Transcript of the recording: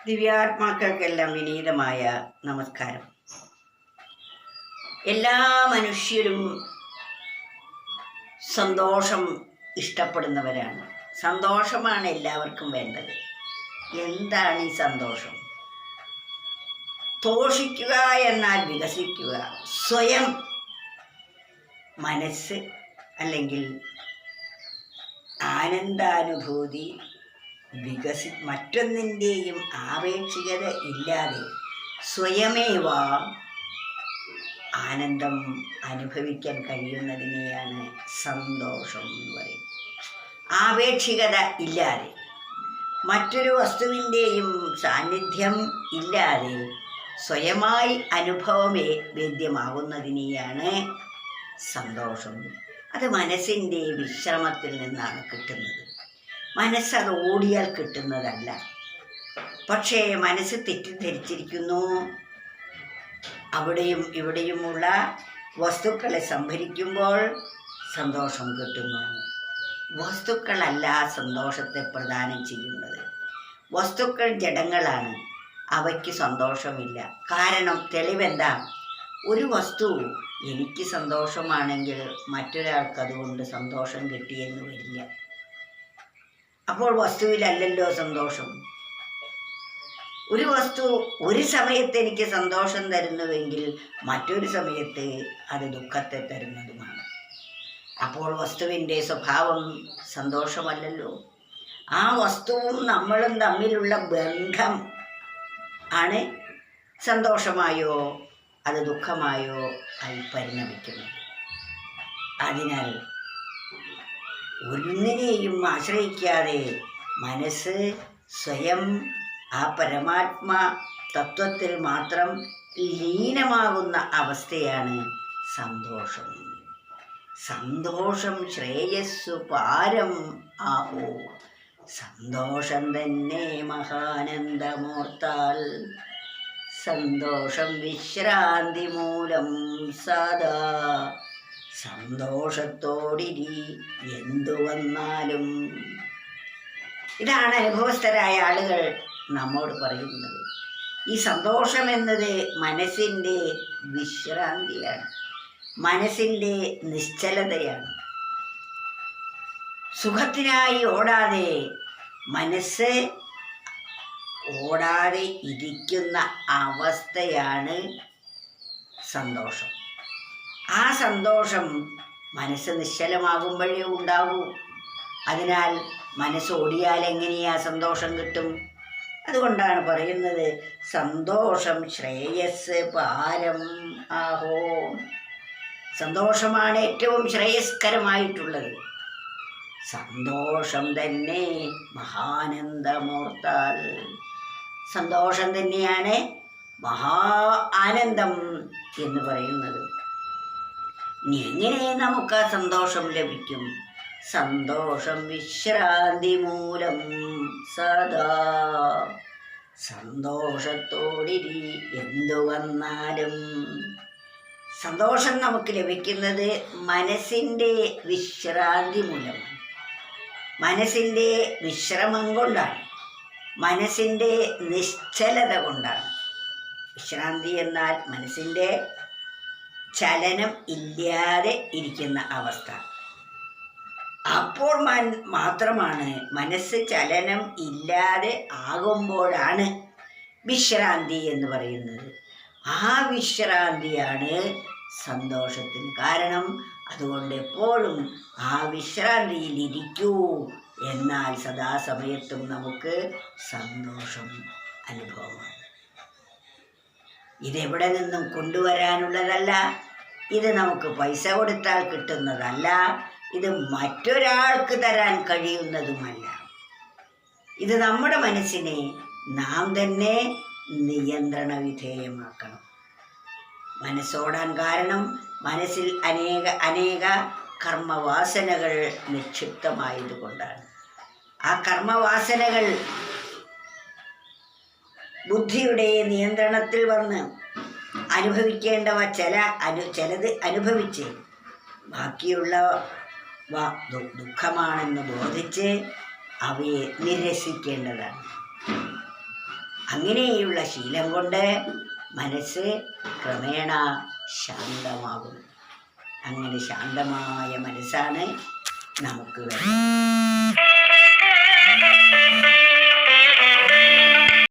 ദിവ്യാത്മാക്കൾക്കെല്ലാം വിനീതമായ നമസ്കാരം. എല്ലാ മനുഷ്യരും സന്തോഷം ഇഷ്ടപ്പെടുന്നവരാണ്. സന്തോഷമാണ് എല്ലാവർക്കും വേണ്ടത്. എന്താണ് ഈ സന്തോഷം? തോഷിക്കുക എന്നാൽ വികസിക്കുക. സ്വയം മനസ്സ് അല്ലെങ്കിൽ ആനന്ദാനുഭൂതി മറ്റൊന്നിൻ്റെയും ആപേക്ഷികത ഇല്ലാതെ സ്വയമേവ ആനന്ദം അനുഭവിക്കാൻ കഴിയുന്നതിനെയാണ് സന്തോഷം എന്ന് പറയുന്നത്. ആപേക്ഷികത ഇല്ലാതെ, മറ്റൊരു വസ്തുവിൻ്റെയും സാന്നിധ്യം ഇല്ലാതെ സ്വയമായി വേദ്യമാകുന്നതിനെയാണ് സന്തോഷം. അത് മനസ്സിൻ്റെ വിശ്രമത്തിൽ നിന്നാണ് കിട്ടുന്നത്. മനസ്സത് ഓടിയാൽ കിട്ടുന്നതല്ല. പക്ഷേ മനസ്സ് തെറ്റിദ്ധരിച്ചിരിക്കുന്നു. അവിടെയും ഇവിടെയുമുള്ള വസ്തുക്കളെ സംഭരിക്കുമ്പോൾ സന്തോഷം കിട്ടുന്നു. വസ്തുക്കളല്ല സന്തോഷത്തെ പ്രദാനം ചെയ്യുന്നത്. വസ്തുക്കൾ ജഡങ്ങളാണ്, അവയ്ക്ക് സന്തോഷമില്ല. കാരണം തെളിവെന്താ? ഒരു വസ്തു എനിക്ക് സന്തോഷമാണെങ്കിൽ മറ്റൊരാൾക്ക് അതുകൊണ്ട് സന്തോഷം കിട്ടിയെന്ന് വരില്ല. അപ്പോൾ വസ്തുവിലല്ലല്ലോ സന്തോഷം. ഒരു വസ്തു ഒരു സമയത്ത് എനിക്ക് സന്തോഷം തരുന്നുവെങ്കിൽ മറ്റൊരു സമയത്ത് അത് ദുഃഖത്തെ തരുന്നതുമാണ്. അപ്പോൾ വസ്തുവിൻ്റെ സ്വഭാവം സന്തോഷമല്ലല്ലോ. ആ വസ്തുവും നമ്മളും തമ്മിലുള്ള ബന്ധം ആണ് സന്തോഷമായോ അത് ദുഃഖമായോ ആയി പരിണമിക്കുന്നത്. അതിനാൽ ഒന്നിനെയും ആശ്രയിക്കാതെ മനസ്സ് സ്വയം ആ പരമാത്മ തത്വത്തിൽ മാത്രം ലീനമാകുന്ന അവസ്ഥയാണ് സന്തോഷം. സന്തോഷം ശ്രേയസ്സു പാരം ആഹോ. സന്തോഷം തന്നെ മഹാനന്ദമോർത്താൽ സന്തോഷം വിശ്രാന്തി മൂലം സദാ. സന്തോഷത്തോടിരി എന്തു വന്നാലും. ഇതാണ് അനുഭവസ്ഥരായ ആളുകൾ നമ്മോട് പറയുന്നത്. ഈ സന്തോഷം എന്നത് മനസ്സിൻ്റെ വിശ്രാന്തിയാണ്, മനസ്സിൻ്റെ നിശ്ചലതയാണ്. സുഖത്തിനായി ഓടാതെ മനസ്സ് ഓടാതെ ഇരിക്കുന്ന അവസ്ഥയാണ് സന്തോഷം. ആ സന്തോഷം മനസ്സ് നിശ്ചലമാകുമ്പോഴേ ഉണ്ടാകൂ. അതിനാൽ മനസ്സ് ഓടിയാൽ എങ്ങനെയാ സന്തോഷം കിട്ടും? അതുകൊണ്ടാണ് പറയുന്നത് സന്തോഷം ശ്രേയസ് പാരം ആഹോ. സന്തോഷമാണ് ഏറ്റവും ശ്രേയസ്കരമായിട്ടുള്ളത്. സന്തോഷം തന്നെ മഹാനന്ദമോർത്താൽ. സന്തോഷം തന്നെയാണ് മഹാ ആനന്ദം എന്ന് പറയുന്നത്. ഇനി എങ്ങനെ നമുക്ക് ആ സന്തോഷം ലഭിക്കും? സന്തോഷം വിശ്രാന്തി മൂലം സദാ. സന്തോഷത്തോടിരി എന്തു വന്നാലും. സന്തോഷം നമുക്ക് ലഭിക്കുന്നത് മനസ്സിൻ്റെ വിശ്രാന്തി മൂലമാണ്. മനസ്സിൻ്റെ വിശ്രമം കൊണ്ടാണ്, മനസ്സിൻ്റെ നിശ്ചലത കൊണ്ടാണ്. വിശ്രാന്തി എന്നാൽ മനസ്സിൻ്റെ ചലനം ഇല്ലാതെ ഇരിക്കുന്ന അവസ്ഥ. അപ്പോൾ മാത്രമാണ് മനസ്സ് ചലനം ഇല്ലാതെ ആകുമ്പോഴാണ് വിശ്രാന്തി എന്ന് പറയുന്നത്. ആ വിശ്രാന്തിയാണ് സന്തോഷത്തിന് കാരണം. അതുകൊണ്ട് എപ്പോഴും ആ വിശ്രാന്തിയിൽ ഇരിക്കൂ. എന്നാൽ സദാസമയത്തും നമുക്ക് സന്തോഷം അനുഭവമാണ്. ഇതെവിടെ നിന്നും കൊണ്ടുവരാനുള്ളതല്ല. ഇത് നമുക്ക് പൈസ കൊടുത്താൽ കിട്ടുന്നതല്ല. ഇത് മറ്റൊരാൾക്ക് തരാൻ കഴിയുന്നതുമല്ല. ഇത് നമ്മുടെ മനസ്സിനെ നാം തന്നെ നിയന്ത്രണ വിധേയമാക്കണം. മനസ്സോടാൻ കാരണം മനസ്സിൽ അനേക കർമ്മവാസനകൾ നിക്ഷിപ്തമായതുകൊണ്ടാണ്. ആ കർമ്മവാസനകൾ ബുദ്ധിയുടെ നിയന്ത്രണത്തിൽ വന്ന് അനുഭവിക്കേണ്ടവ ചിലത് അനുഭവിച്ച് ബാക്കിയുള്ളവ ദുഃഖമാണെന്ന് ബോധിച്ച് അവയെ നിരസിക്കേണ്ടതാണ്. അങ്ങനെയുള്ള ശീലം കൊണ്ട് മനസ്സ് ക്രമേണ ശാന്തമാകും. അങ്ങനെ ശാന്തമായ മനസ്സാണ് നമുക്ക് വേണ്ടത്.